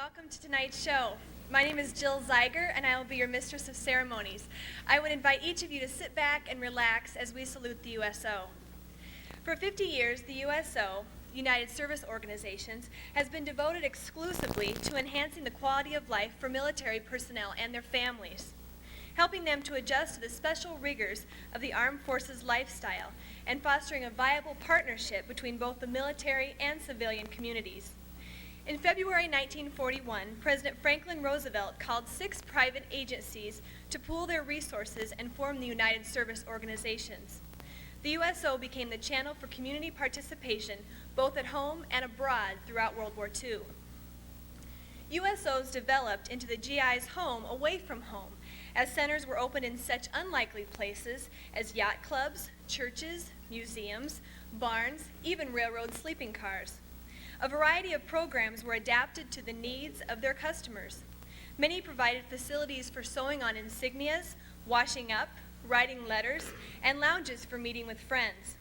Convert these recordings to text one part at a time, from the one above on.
welcome to tonight's show. My name is Jill Zeiger, and I will be your Mistress of Ceremonies. I would invite each of you to sit back and relax as we salute the USO. For 50 years, the USO, United Service Organizations, has been devoted exclusively to enhancing the quality of life for military personnel and their families, helping them to adjust to the special rigors of the armed forces lifestyle and fostering a viable partnership between both the military and civilian communities. In February 1941, President Franklin Roosevelt called 6 private agencies to pool their resources and form the United Service Organizations. The USO became the channel for community participation both at home and abroad throughout World War II. USOs developed into the GI's home away from home, as centers were opened in such unlikely places as yacht clubs, churches, museums, barns, even railroad sleeping cars. A variety of programs were adapted to the needs of their customers. Many provided facilities for sewing on insignias, washing up, writing letters, and lounges for meeting with friends.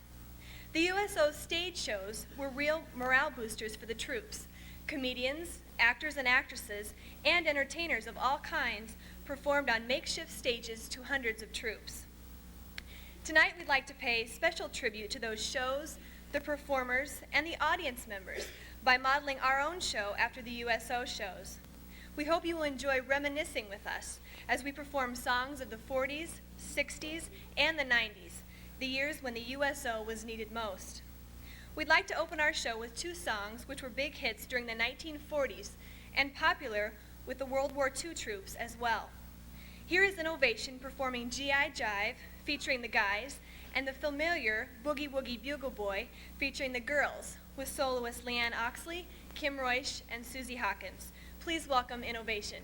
The USO's stage shows were real morale boosters for the troops. Comedians, actors and actresses, and entertainers of all kinds performed on makeshift stages to hundreds of troops. Tonight we'd like to pay special tribute to those shows, the performers, and the audience members by modeling our own show after the USO shows. We hope you will enjoy reminiscing with us as we perform songs of the 40s, 60s, and the 90s, the years when the USO was needed most. We'd like to open our show with 2 songs which were big hits during the 1940s and popular with the World War II troops as well. Here is an ovation performing GI Jive featuring the guys and the familiar Boogie Woogie Bugle Boy featuring the girls with soloists Leanne Oxley, Kim Royce, and Susie Hawkins. Please welcome Innovation.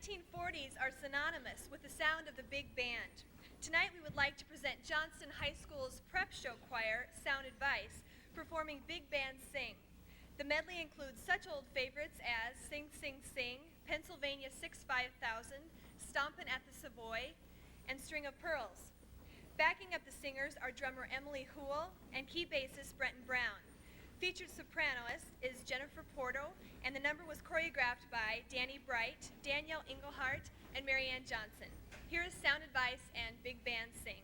1940s are synonymous with the sound of the big band. Tonight we would like to present Johnston High School's prep show choir, Sound Advice, performing Big Band Sing. The medley includes such old favorites as Sing, Sing, Sing, Pennsylvania 6-5000, Stompin' at the Savoy, and String of Pearls. Backing up the singers are drummer Emily Houle and key bassist Brenton Brown. Featured sopranoist is Jennifer Porto, and the number was choreographed by Danny Bright, Danielle Engelhart, and Marianne Johnson. Here is Sound Advice and Big Band Sing.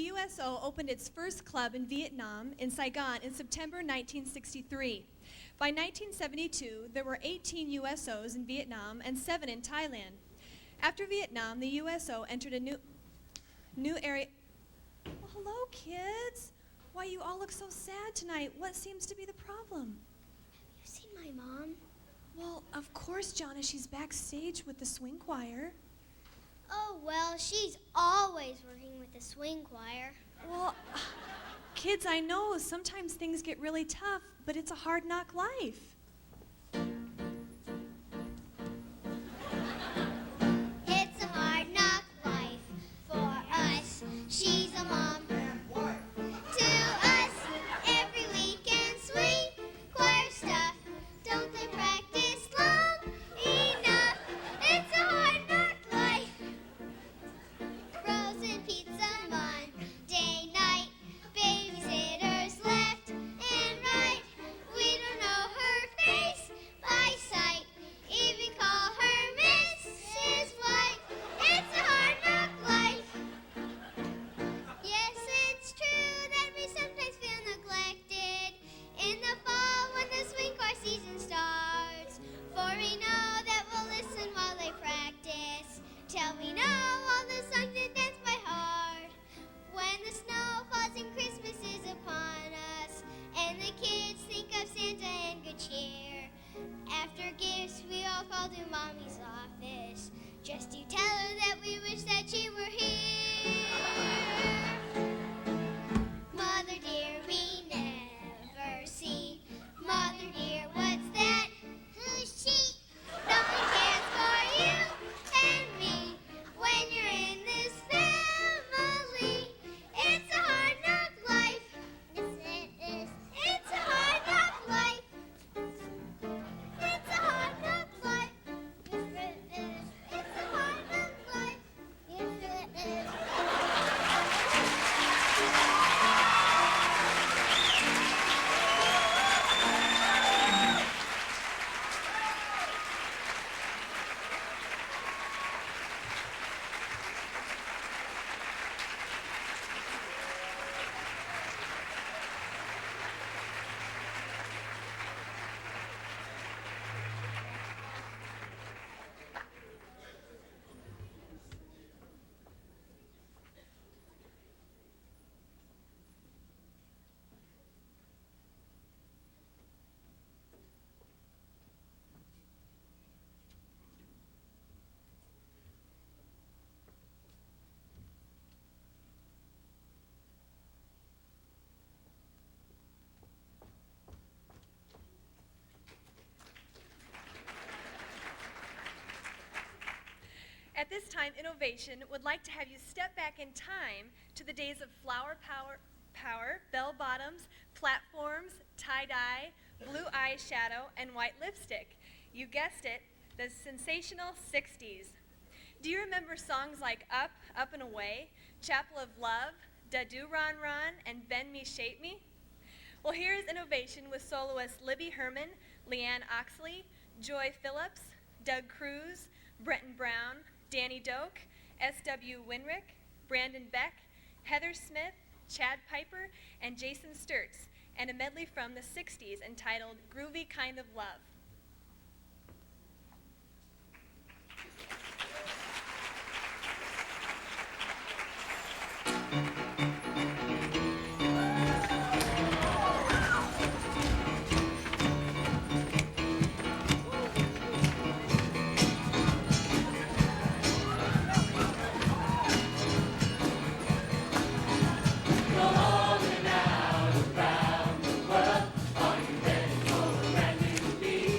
USO opened its first club in Vietnam, in Saigon, in September 1963. By 1972, there were 18 USOs in Vietnam and 7 in Thailand. After Vietnam, the USO entered a new area. Well, hello, kids. Why, you all look so sad tonight. What seems to be the problem? Have you seen my mom? Well, of course, Jonna. She's backstage with the swing choir. Oh, well, she's always working with the swing choir. Well, kids, I know sometimes things get really tough, but it's a hard knock life. It's a hard knock life for us. She's a mom. To us, every weekend swing choir stuff. Don't they practice long enough? It's a hard knock life. Frozen pizza Monday night. Babysitters left and right. We don't know her face by sight. Even call her Mrs. White. It's a hard knock life. Yes, it's true that we sometimes feel neglected in the fall when the swing choir season starts. For we know that we'll listen while they practice, till we know all the songs and dance by heart. When the snow falls and Christmas is upon us, and the kids think of Santa and good cheer. After gifts, we all call to Mommy's office, just to tell her that we wish that she were here. Mother dear, we never see. Mother dear, what's that? Who's she? Nothing cares for you and me when you're in this family. It's a hard knock life. Yes, it is. It's a hard knock life. It's a hard knock life. Yes, it is. It's a hard knock life. Yes, it is. At this time, Innovation would like to have you step back in time to the days of flower power, bell bottoms, platforms, tie-dye, blue eyeshadow, and white lipstick. You guessed it, the sensational 60s. Do you remember songs like Up, Up and Away, Chapel of Love, Da Do Ron Ron, and Bend Me, Shape Me? Well, here's Innovation with soloists Libby Herman, Leanne Oxley, Joy Phillips, Doug Cruz, Brenton Brown, Danny Doak, S.W. Winrick, Brandon Beck, Heather Smith, Chad Piper, and Jason Sturts, and a medley from the 60s entitled Groovy Kind of Love. Rolling out around the world, are you ready for a brand new beat?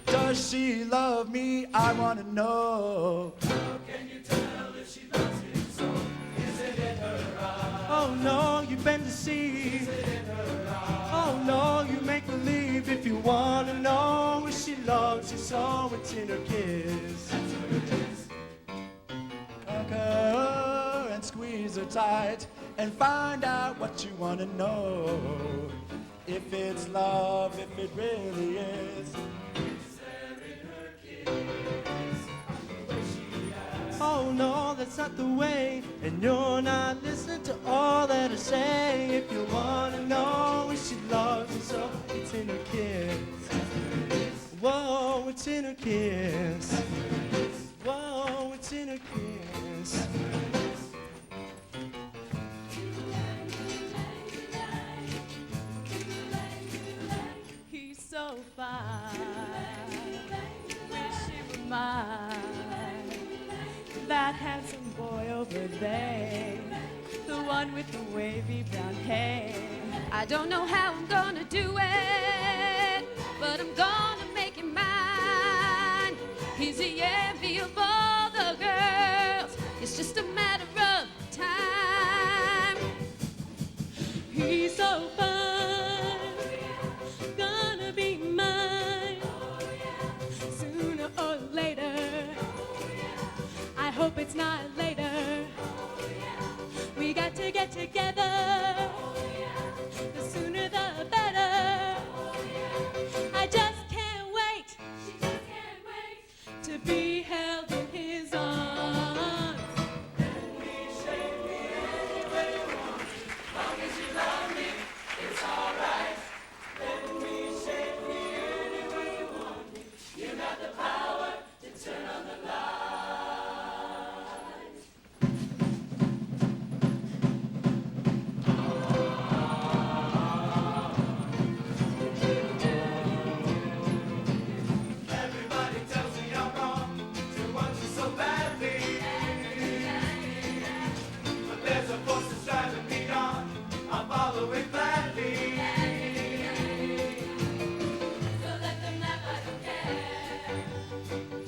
Does she love me? I want to know. How can you tell if she loves him so? Is it in her eyes? Oh no, you bend to see. Is it in her eyes? Oh no, you make believe. If you want to know if she loves you so, it's in her kiss. That's what it is. Hug her and squeeze her tight and find out what you want to know. If it's love, if it really is. Oh no, that's not the way, and you're not listening to all that I say. If you wanna know if she loves you so, it's in her kiss. Whoa, it's in her kiss. Whoa, it's in her kiss. He's so fine, wish he were mine. That handsome boy over there, the one with the wavy brown hair. I don't know how I'm gonna do it, but I'm gonna make him mine. He's the envy of all the girls, it's just a matter of time. He's so fine, gonna be mine, sooner or later. I hope it's not later. We got to get together. The sooner the better. I just can't wait to be held in his arms. Let me shake me any way you want. Long as you love me, it's alright. Let me shake me any way you want. You got the power to turn on the light. Everybody tells me I'm wrong to want you so badly, but there's a force that's driving me on. I'll follow it gladly. So let them laugh, I don't care.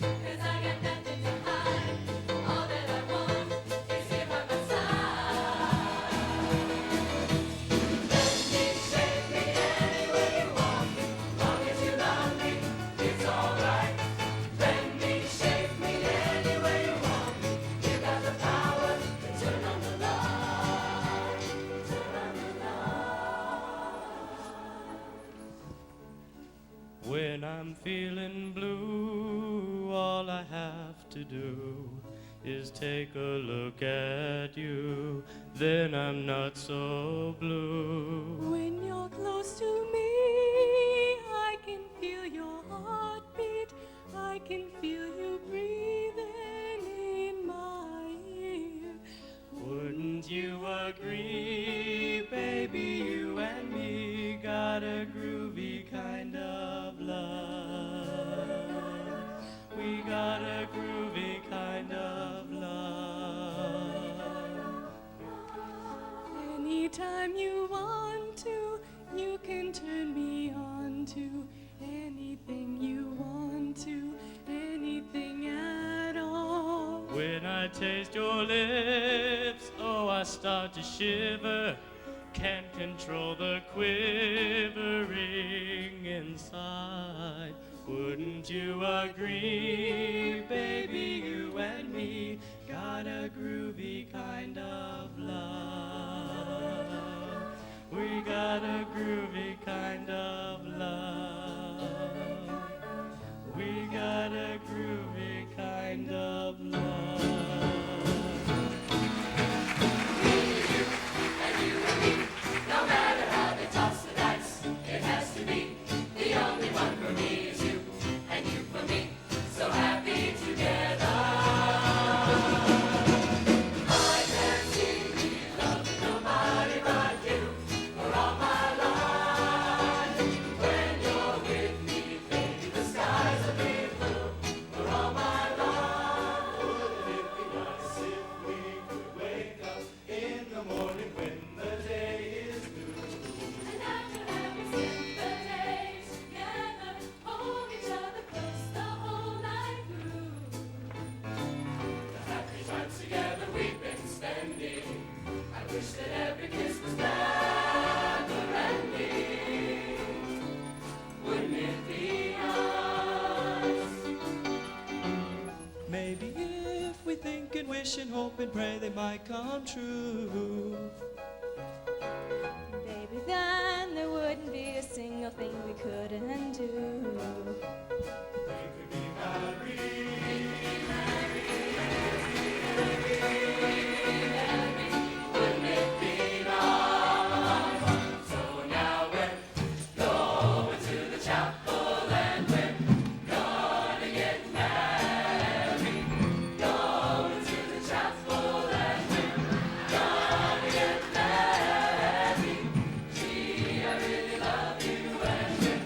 'Cause I got nothing to hide. All that I want is here by my side. Let me shake me any way you want. Long as you love me, it's alright. Let me shake me any way you want. You got the power to turn on the light. Turn on the light. When I'm feeling blue, all I have to do is take a look at you. Then I'm not so blue. When you're close to me, I can feel your heartbeat. I can feel you breathing in my ear. Wouldn't you agree, baby? You and me got a groovy kind of love. We got a groovy kind of love. Anytime you want to, you can turn me on to anything you want to, anything at all. When I taste your lips, oh, I start to shiver. Can't control the quivering inside. Wouldn't you agree, baby? You and me got a groovy kind of love. We got a groovy kind of love. We got a groovy kind of love. No matter how they toss the dice, it has to be. The only one for me is you, and you for me. So happy together. I can't see me loving nobody but you for all my life. wish that every kiss was never ending. Wouldn't it be nice? Maybe if we think and wish and hope and pray they might come true. Baby, then there wouldn't be a single thing we couldn't do. Wouldn't it be nice? So now we're going to the chapel and we're gonna get married. Going to the chapel and we're gonna get married. Gee, I really love you and we're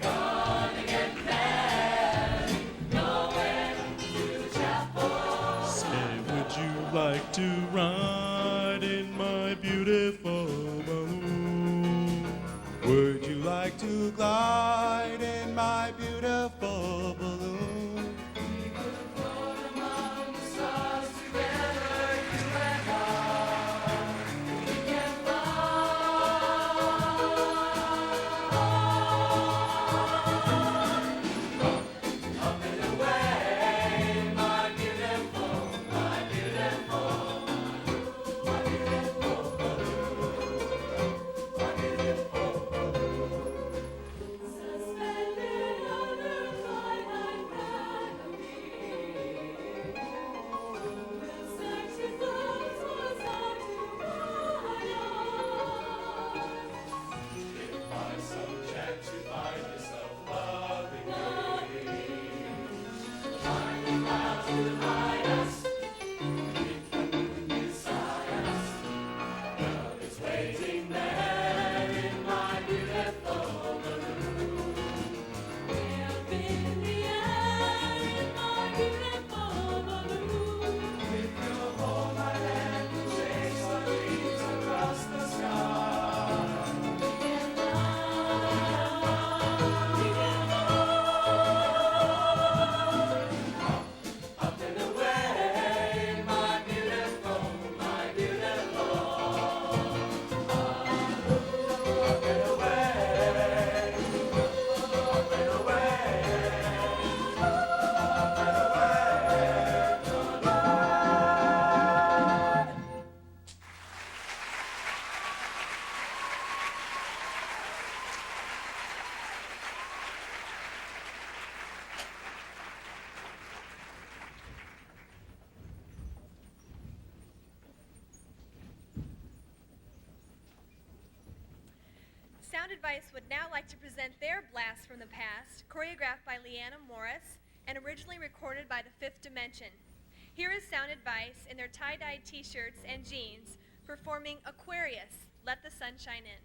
gonna get married. Going to the chapel. Say, would you like to ride in my beautiful balloon? Would you like to glide in my beautiful balloon? Float among the stars together, you and I. We can fly up and away, my beautiful, my beautiful, my beautiful balloon, my beautiful balloon. Suspended under twilight canopy, we'll search the clouds for a star to guide us. If by some chance you find yourself loving me, find the clouds to hide us, beneath the moon beside us. Love is waiting there in my beautiful balloon. Way up in the air in my beautiful balloon. If you'll hold my hand, we'll chase our dreams across the sky. We can fly up and away, my beautiful, my beautiful. Up and away, up and away, Sound Advice would now like to present their Blast from the Past, choreographed by Leanna Morris and originally recorded by the Fifth Dimension. Here is Sound Advice in their tie-dye t-shirts and jeans performing Aquarius, Let the Sun Shine In.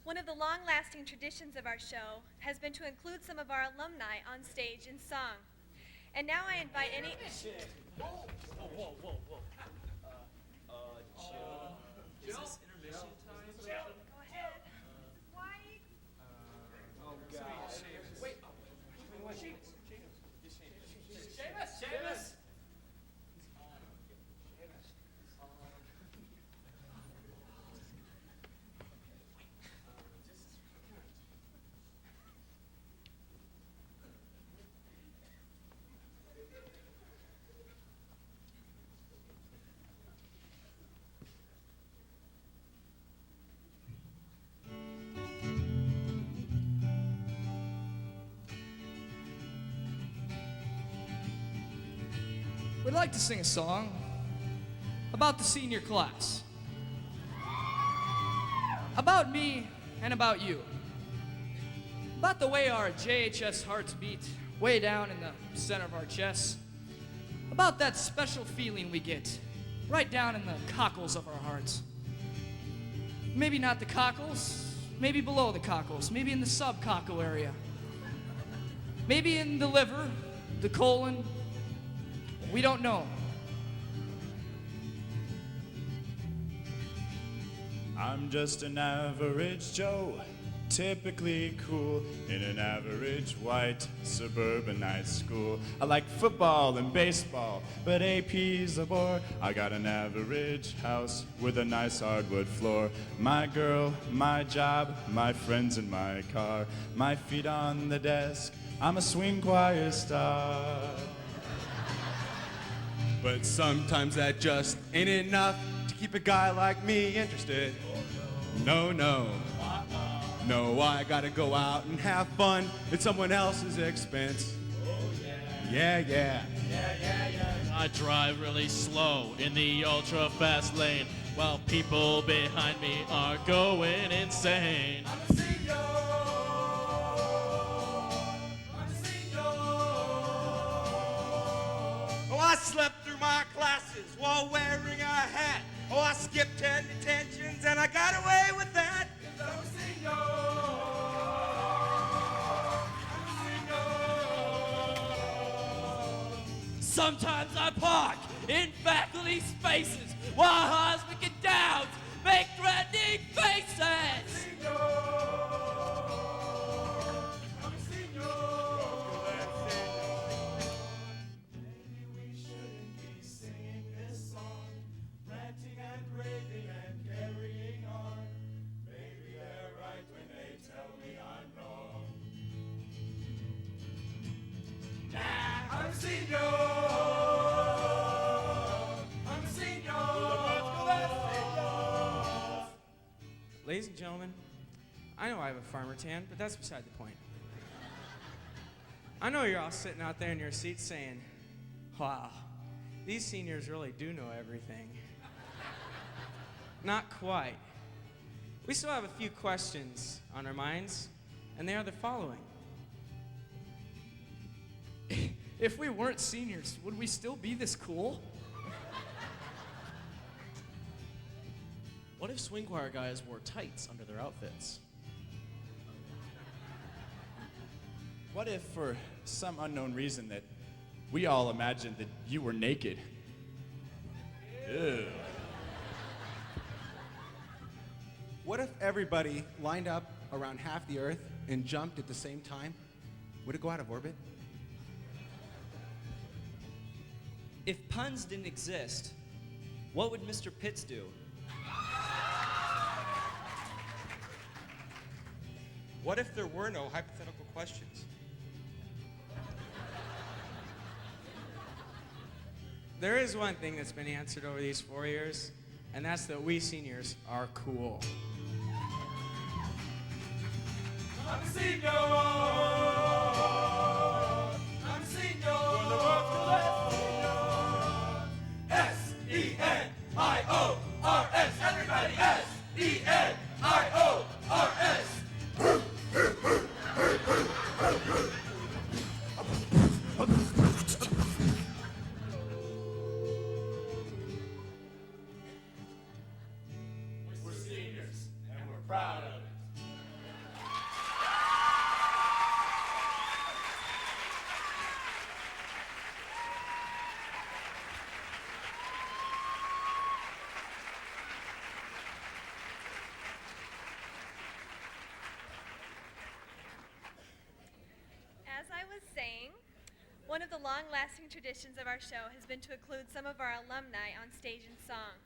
One of the long-lasting traditions of our show has been to include some of our alumni on stage in song. And now I invite any... Whoa. Jill? Is this intermission time? Go ahead. White. Oh, gosh. Wait. Seamus! We'd like to sing a song about the senior class. About me and about you. About the way our JHS hearts beat way down in the center of our chests. About that special feeling we get right down in the cockles of our hearts. Maybe not the cockles, maybe below the cockles, maybe in the subcockle area. Maybe in the liver, the colon. We don't know. I'm just an average Joe, typically cool in an average white suburban high school. I like football and baseball, but AP's a bore. I got an average house with a nice hardwood floor. My girl, my job, my friends and my car. My feet on the desk, I'm a swing choir star. But sometimes that just ain't enough to keep a guy like me interested. No, no. No, I gotta go out and have fun at someone else's expense. Yeah. I drive really slow in the ultra fast lane while people behind me are going insane. Oh, I slept through my classes while wearing a hat. Oh, I skipped 10 detentions and I got away with that. 'Cause I'm a senior. Sometimes I park in faculty spaces while Hosmic and Downs make threatening faces. Ladies and gentlemen, I know I have a farmer tan, but that's beside the point. I know you're all sitting out there in your seats saying, wow, these seniors really do know everything. Not quite. We still have a few questions on our minds, and they are the following. If we weren't seniors, would we still be this cool? What if swing choir guys wore tights under their outfits? What if, for some unknown reason, that we all imagined that you were naked? Ew. What if everybody lined up around half the Earth and jumped at the same time? Would it go out of orbit? If puns didn't exist, what would Mr. Pitts do? What if there were no hypothetical questions? There is one thing that's been answered over these 4 years, and that's that we seniors are cool. I'm a senior. I'm a senior. For the world's S-E-N-I-O-R-S. Everybody S-E-N-I-O-R-S. We're seniors, and we're proud of it. saying, one of the long-lasting traditions of our show has been to include some of our alumni on stage in song.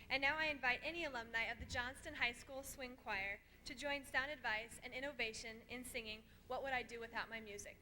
And now I invite any alumni of the Johnston High School Swing Choir to join Sound Advice and Innovation in singing What Would I Do Without My Music?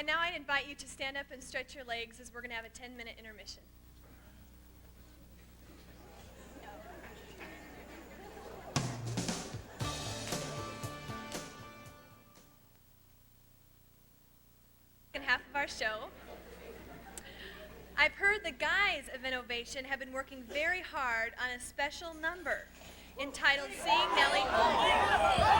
And now I invite you to stand up and stretch your legs as we're going to have a 10-minute intermission. Second half of our show. I've heard the guys of Innovation have been working very hard on a special number entitled Seeing Nellie Home.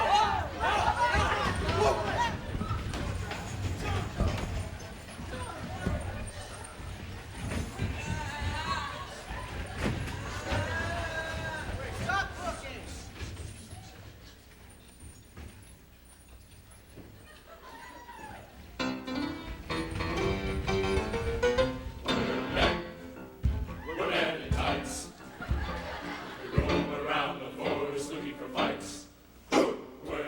Roam around the forest looking for fights. We're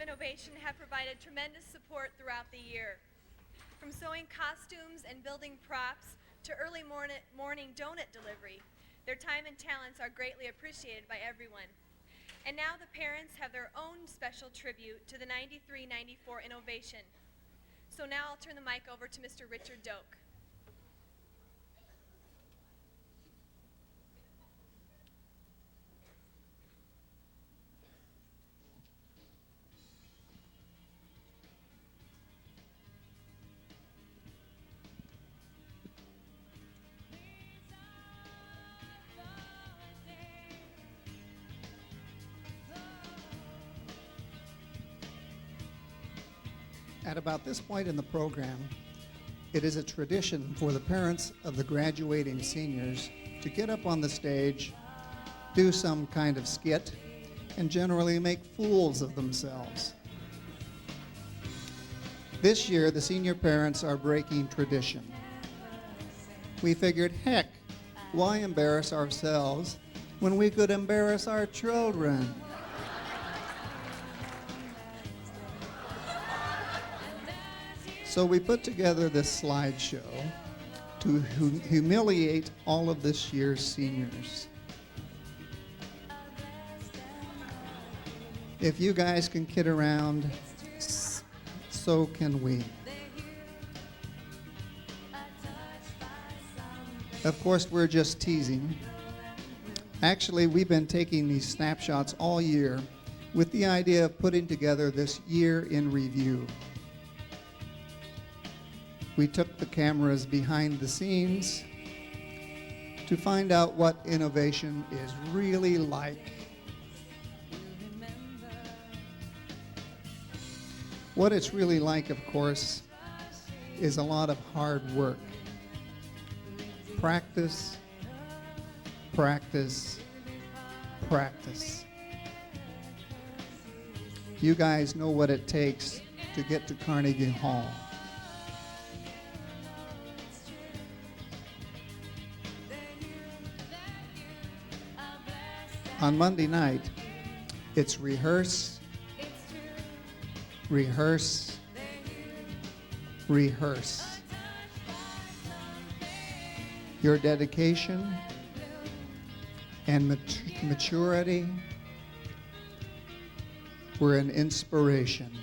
Innovation have provided tremendous support throughout the year. From sewing costumes and building props to early morning donut delivery, their time and talents are greatly appreciated by everyone. And now the parents have their own special tribute to the 93-94 Innovation. So now I'll turn the mic over to Mr. Richard Doak. At about this point in the program, it is a tradition for the parents of the graduating seniors to get up on the stage, do some kind of skit, and generally make fools of themselves. This year, the senior parents are breaking tradition. We figured, heck, why embarrass ourselves when we could embarrass our children? So we put together this slideshow to humiliate all of this year's seniors. If you guys can kid around, so can we. Of course, we're just teasing. Actually, we've been taking these snapshots all year with the idea of putting together this year in review. We took the cameras behind the scenes to find out what innovation is really like. What it's really like, of course, is a lot of hard work. Practice, practice, practice. You guys know what it takes to get to Carnegie Hall. On Monday night, it's rehearse, rehearse, rehearse. Your dedication and maturity were an inspiration.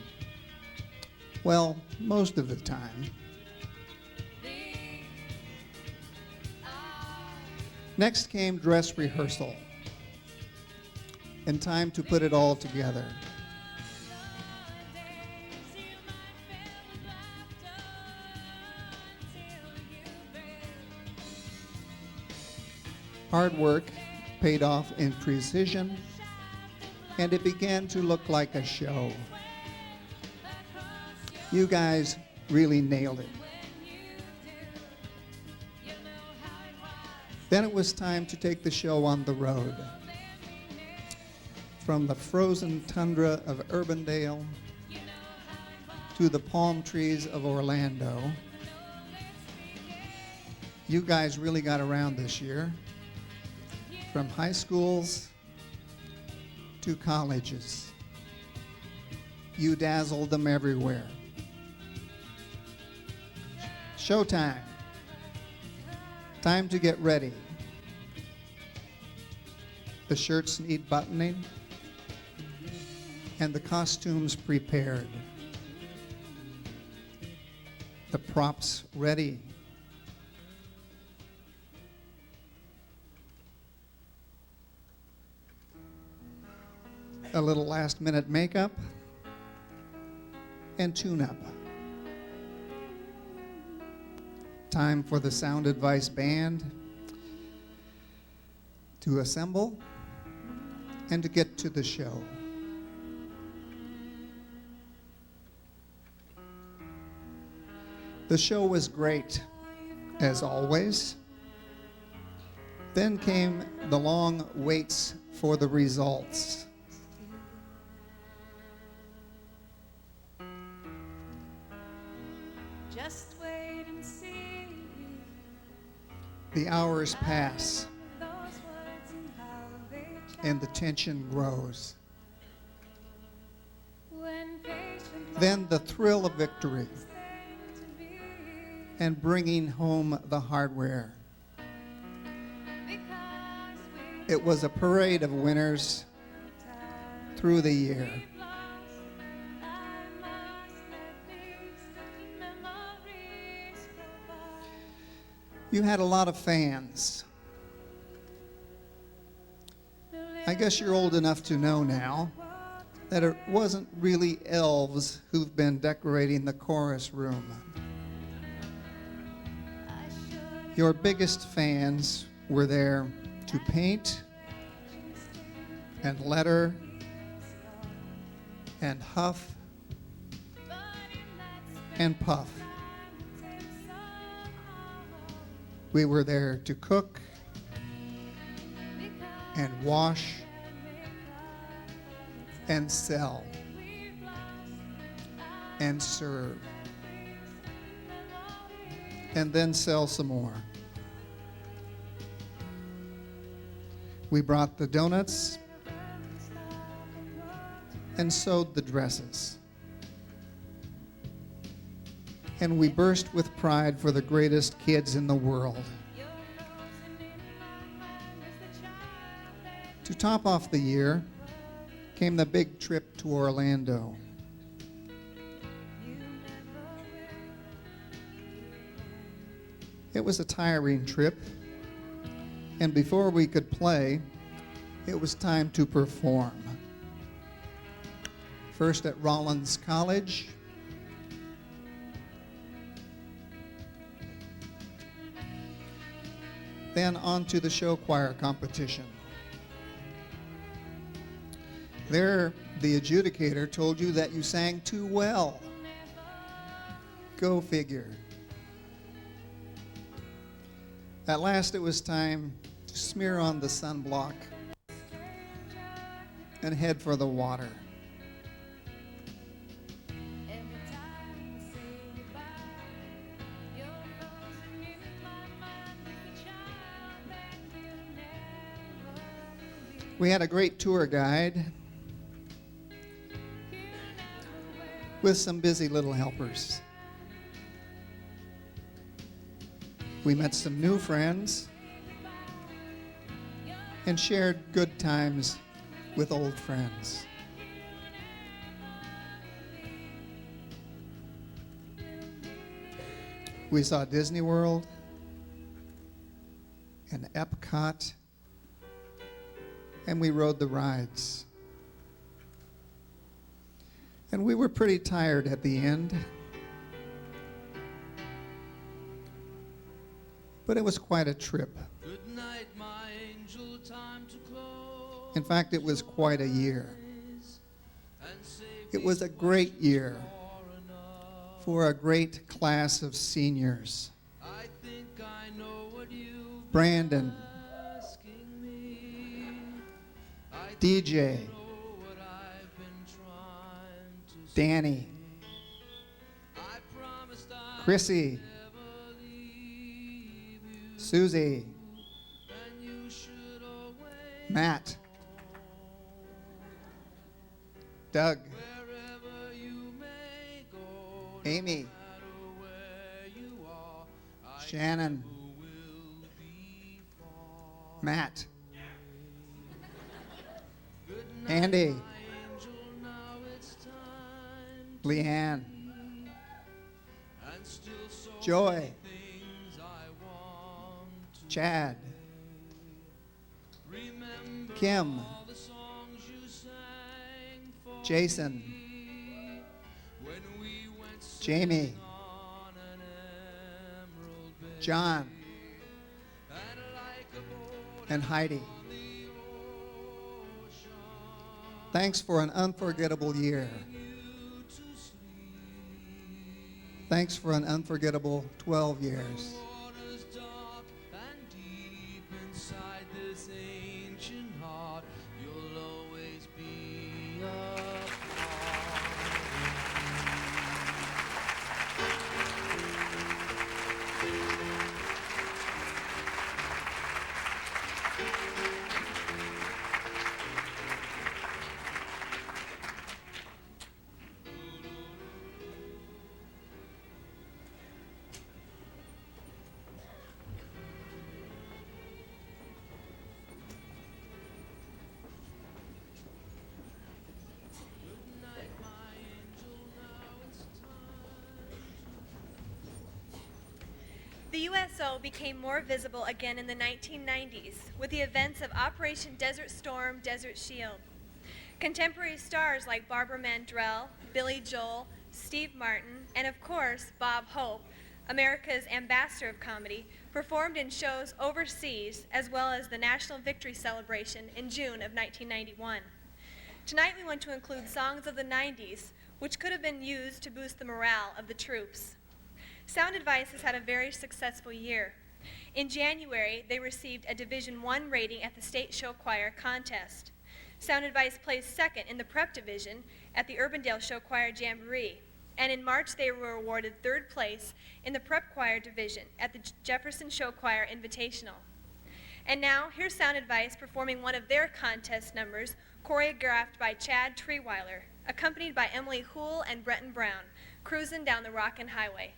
Well, most of the time. Next came dress rehearsal, and time to put it all together. Hard work paid off in precision, and it began to look like a show. You guys really nailed it. Then it was time to take the show on the road. From the frozen tundra of Urbandale to the palm trees of Orlando. You guys really got around this year. From high schools to colleges. You dazzled them everywhere. Showtime. Time to get ready. The shirts need buttoning and the costumes prepared. The props ready. A little last-minute makeup and tune-up. Time for the Sound Advice Band to assemble and to get to the show. The show was great, as always. Then came the long waits for the results. Just wait and see. The hours pass, and the tension grows. When Then the thrill of victory and bringing home the hardware. It was a parade of winners through the year. You had a lot of fans. I guess you're old enough to know now that it wasn't really elves who've been decorating the chorus room. Your biggest fans were there to paint and letter and huff and puff. We were there to cook and wash and sell and serve and then sell some more. We brought the donuts and sewed the dresses. And we burst with pride for the greatest kids in the world. To top off the year came the big trip to Orlando. It was a tiring trip, and before we could play, it was time to perform. First at Rollins College, then on to the show choir competition. There, the adjudicator told you that you sang too well. Go figure. At last it was time to smear on the sunblock and head for the water. We had a great tour guide with some busy little helpers. We met some new friends and shared good times with old friends. We saw Disney World and Epcot, and we rode the rides. And we were pretty tired at the end. But it was quite a trip. Good night, my angel, time to close. In fact, it was quite a year. It was a great year for a great class of seniors. I think I know what you've Brandon, asking me. I DJ, know what I've been trying to Danny, I promised I'd Chrissy, never leave you, Susie, and you should always Matt, Doug, wherever you may go, Amy, no matter where you are, I Shannon, will be far. Matt, Good night, Andy, my angel, now it's time to Leanne, leave, and still so Joy, many things I want to Chad, remember Kim, all the songs you sang for Jason, me when we went Jamie, on an emerald bay, John, and like a boat and Heidi. on the ocean, Thanks for an unforgettable year. you to sleep. Thanks for an unforgettable 12 years. Waters dark and deep inside this ancient heart, you'll always be a part of me. The USO became more visible again in the 1990s with the events of Operation Desert Storm, Desert Shield. Contemporary stars like Barbara Mandrell, Billy Joel, Steve Martin, and of course, Bob Hope, America's ambassador of comedy, performed in shows overseas as well as the National Victory Celebration in June of 1991. Tonight we want to include songs of the 90s, which could have been used to boost the morale of the troops. Sound Advice has had a very successful year. In January, they received a Division I rating at the State Show Choir contest. Sound Advice placed second in the prep division at the Urbandale Show Choir Jamboree. And in March, they were awarded third place in the prep choir division at the Jefferson Show Choir Invitational. And now, here's Sound Advice performing one of their contest numbers, choreographed by Chad Treeweiler, accompanied by Emily Hoole and Bretton Brown, cruising down the Rockin' Highway.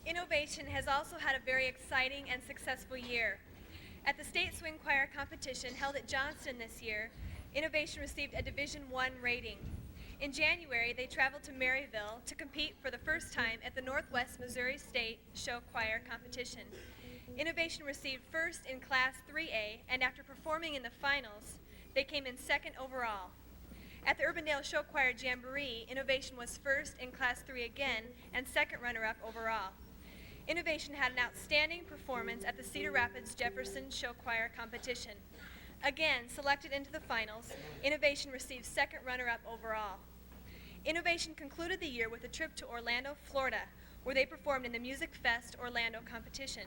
Innovation has also had a very exciting and successful year. At the State Swing Choir competition held at Johnston this year, Innovation received a Division I rating. In January, they traveled to Maryville to compete for the first time at the Northwest Missouri State Show Choir competition. Innovation received first in Class 3A, and after performing in the finals, they came in second overall. At the Urbandale Show Choir Jamboree, Innovation was first in Class 3 again and second runner-up overall. Innovation had an outstanding performance at the Cedar Rapids Jefferson Show Choir competition. Again, selected into the finals, Innovation received second runner-up overall. Innovation concluded the year with a trip to Orlando, Florida, where they performed in the Music Fest Orlando competition.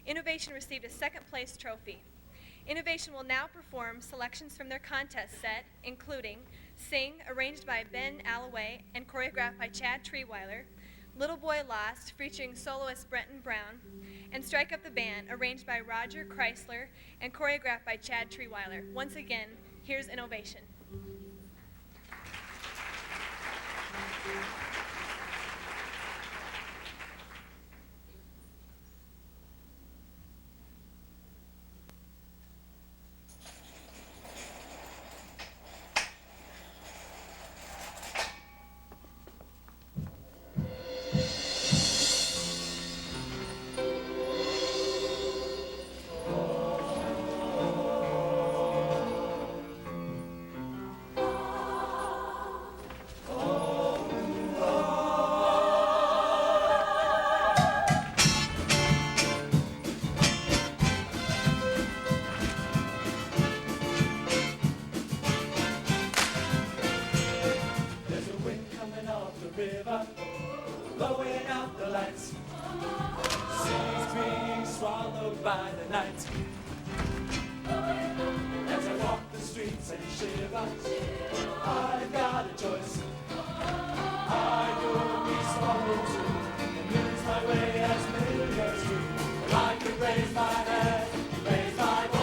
Innovation received a second place trophy. Innovation will now perform selections from their contest set, including Sing, arranged by Ben Alloway and choreographed by Chad Treeweiler, Little Boy Lost, featuring soloist Brenton Brown, and Strike Up the Band, arranged by Roger Chrysler and choreographed by Chad Treeweiler. Once again, here's an ovation. There's a wind coming off the river, blowing out the lights. Seas being swallowed by the night. As I walk the streets and shiver, I've got a choice. I could be swallowed too, and lose my way as millions do. Or I could raise my head, raise my voice.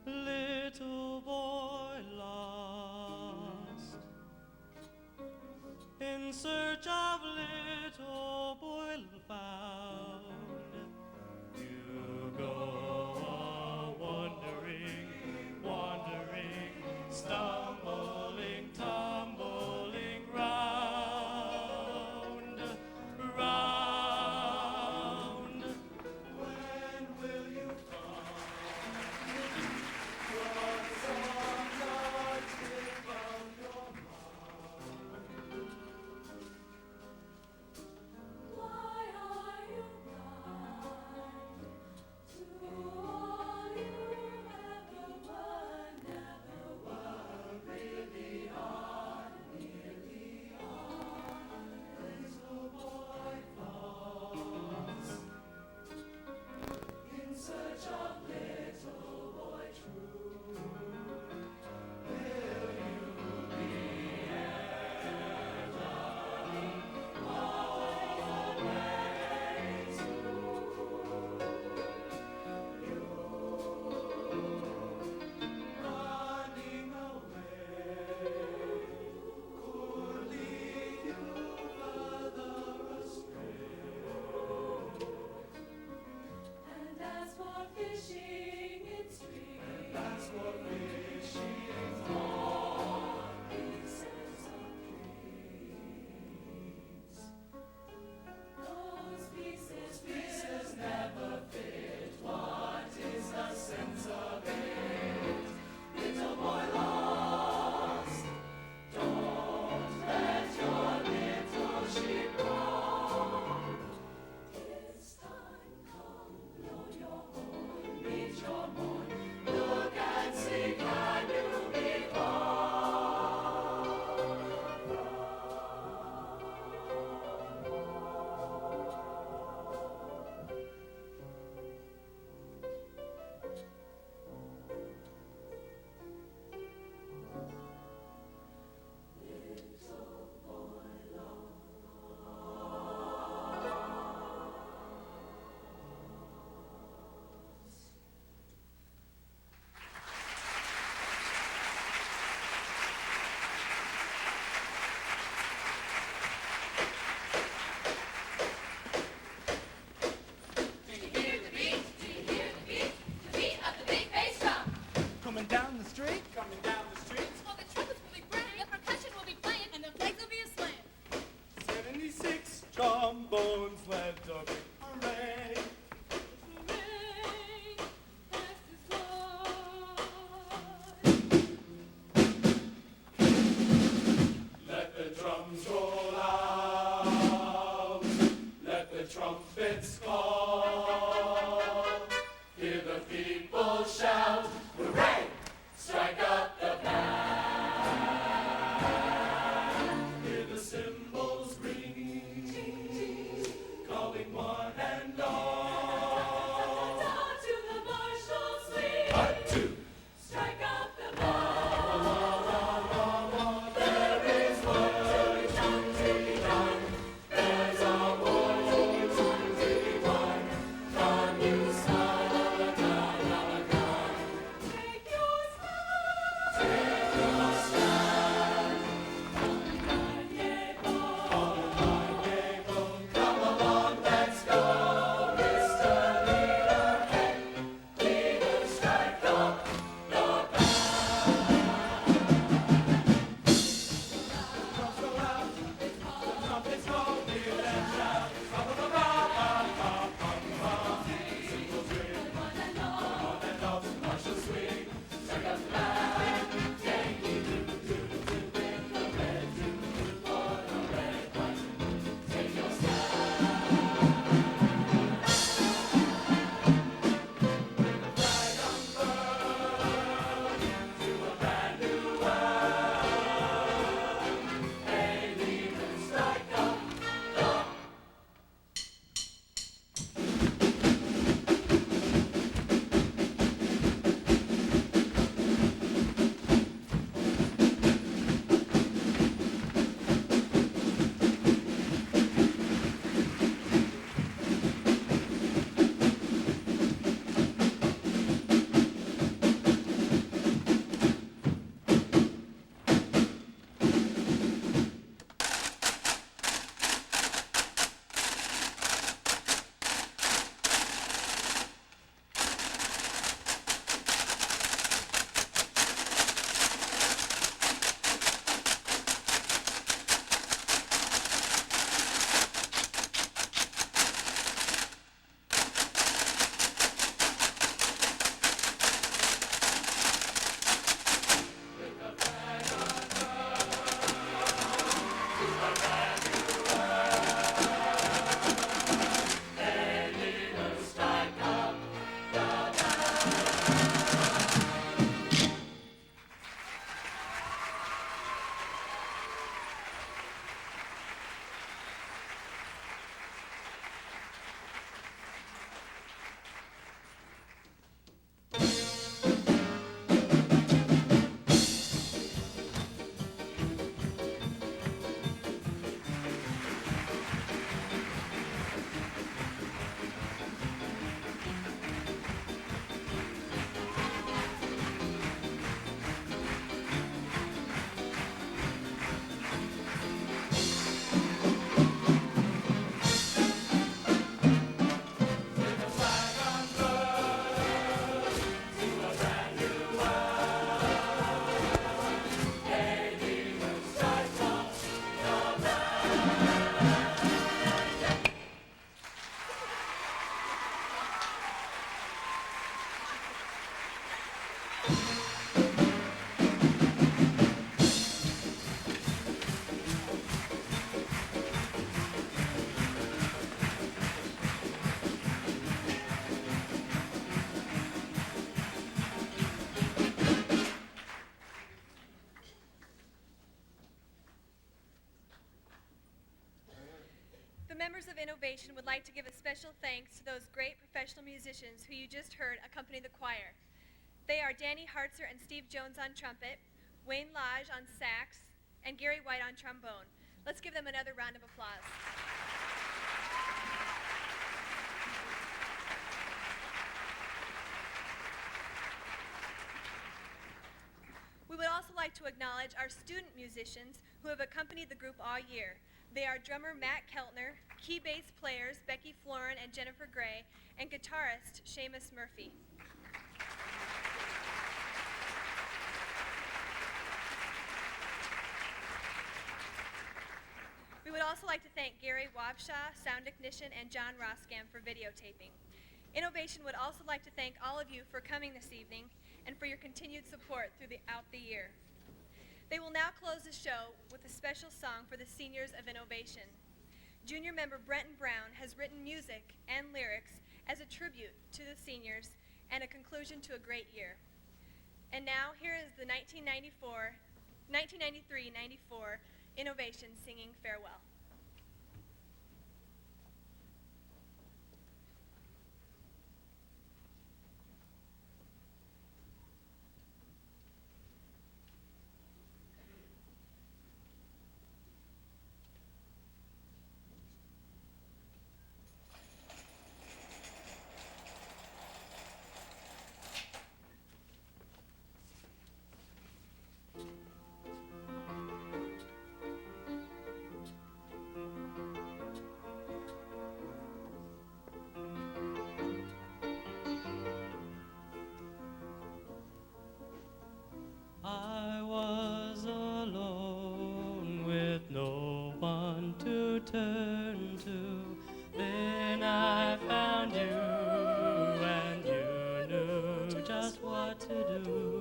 Little boy lost, in search of little boy found. You go wandering, wandering, stumbling, tumbling round, round. When will you come? members of Innovation would like to give a special thanks to those great professional musicians who you just heard accompany the choir. They are Danny Hartzer and Steve Jones on trumpet, Wayne Lodge on sax, and Gary White on trombone. Let's give them another round of applause. We would also like to acknowledge our student musicians who have accompanied the group all year. They are drummer Matt Keltner, key bass players Becky Florin and Jennifer Gray, and guitarist Seamus Murphy. We would also like to thank Gary Wabshaw, sound technician, and John Roskam for videotaping. Innovation would also like to thank all of you for coming this evening and for your continued support throughout the year. They will now close the show with a special song for the seniors of Innovation. Junior member Brenton Brown has written music and lyrics as a tribute to the seniors and a conclusion to a great year. And now here is the 1993-94 Innovation singing Farewell. I was alone with no one to turn to. Then I found you, and you knew just what to do.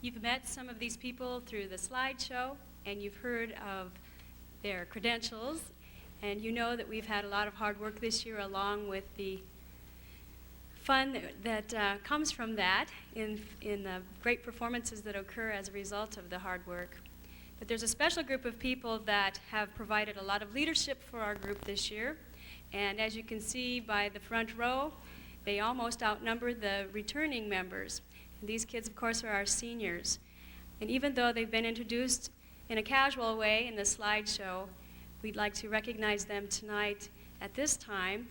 You've met some of these people through the slideshow, and you've heard of their credentials, and you know that we've had a lot of hard work this year along with the fun that comes from that in the great performances that occur as a result of the hard work. But there's a special group of people that have provided a lot of leadership for our group this year, and as you can see by the front row, they almost outnumber the returning members. These kids, of course, are our seniors. And even though they've been introduced in a casual way in the slideshow, we'd like to recognize them tonight at this time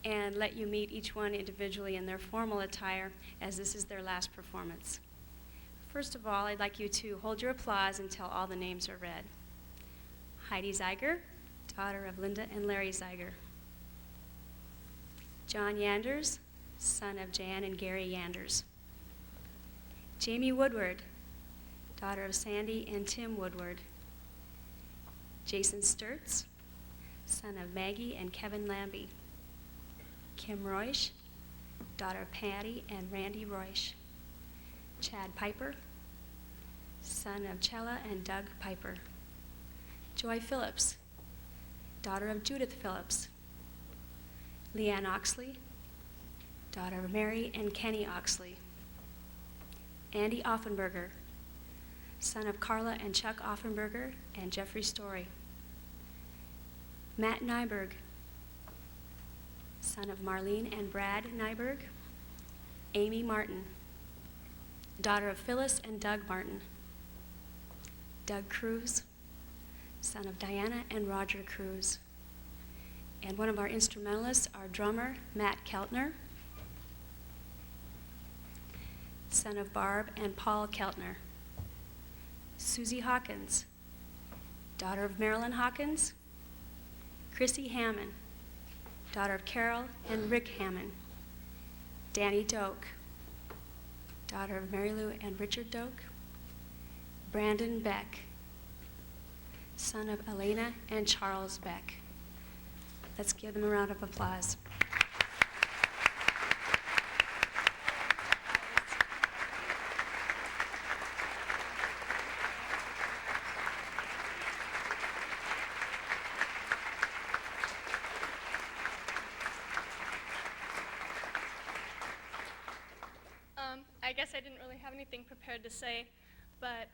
and let you meet each one individually in their formal attire, as this is their last performance. First of all, I'd like you to hold your applause until all the names are read. Heidi Zeiger, daughter of Linda and Larry Zeiger. John Yanders, son of Jan and Gary Yanders. Jamie Woodward, daughter of Sandy and Tim Woodward. Jason Sturtz, son of Maggie and Kevin Lambie. Kim Roysh, daughter of Patty and Randy Roysh. Chad Piper, son of Chella and Doug Piper. Joy Phillips, daughter of Judith Phillips. Leanne Oxley, daughter of Mary and Kenny Oxley. Andy Offenberger, son of Carla and Chuck Offenberger and Jeffrey Story. Matt Nyberg, son of Marlene and Brad Nyberg. Amy Martin, daughter of Phyllis and Doug Martin. Doug Cruz, son of Diana and Roger Cruz. And one of our instrumentalists, our drummer, Matt Keltner, son of Barb and Paul Keltner. Susie Hawkins, daughter of Marilyn Hawkins. Chrissy Hammond, daughter of Carol and Rick Hammond. Danny Doak, daughter of Mary Lou and Richard Doak. Brandon Beck, son of Elena and Charles Beck. Let's give them a round of applause. I guess I didn't really have anything prepared to say, but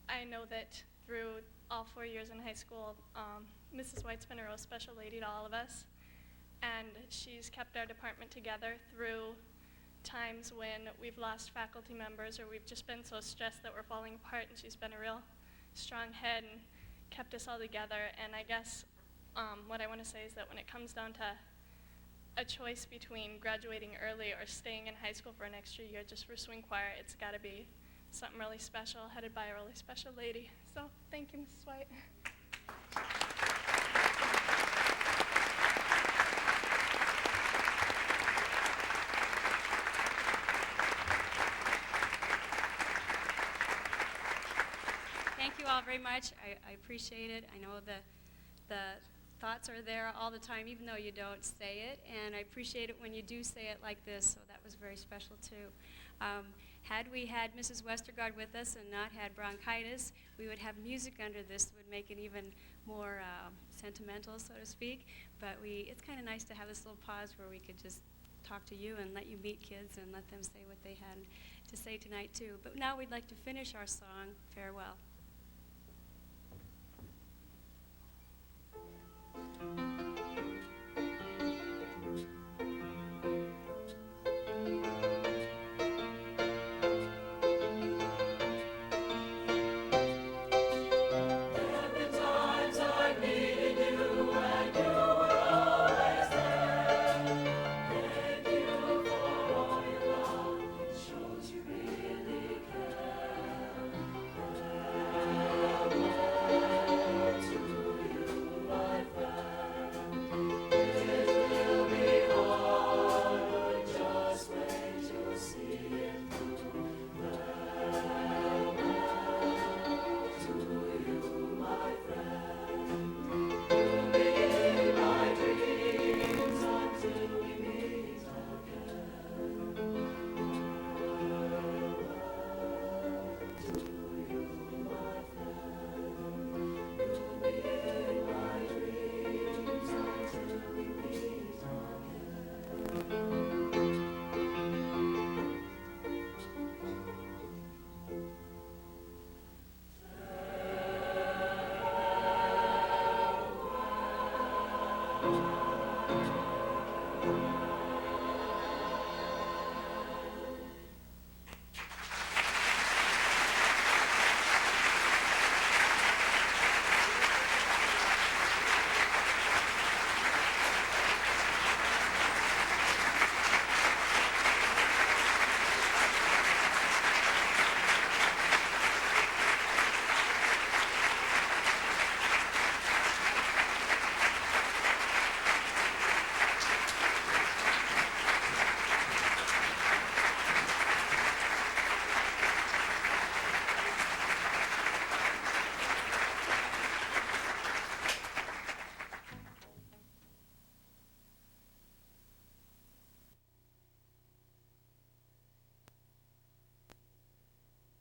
I know that through all 4 years in high school, Mrs. White's been a real special lady to all of us, and she's kept our department together through times when we've lost faculty members or we've just been so stressed that we're falling apart, and she's been a real strong head and kept us all together. And I guess what I want to say is that when it comes down to a choice between graduating early or staying in high school for an extra year just for swing choir, it's got to be something really special, headed by a really special lady. So thank you, Mrs. White. Thank you all very much. I appreciate it. I know the thoughts are there all the time, even though you don't say it, and I appreciate it when you do say it like this, so that was very special too. Had we had Mrs. Westergaard with us and not had bronchitis, we would have music under this that would make it even more sentimental, so to speak, but it's kind of nice to have this little pause where we could just talk to you and let you meet kids and let them say what they had to say tonight too. But now we'd like to finish our song, Farewell.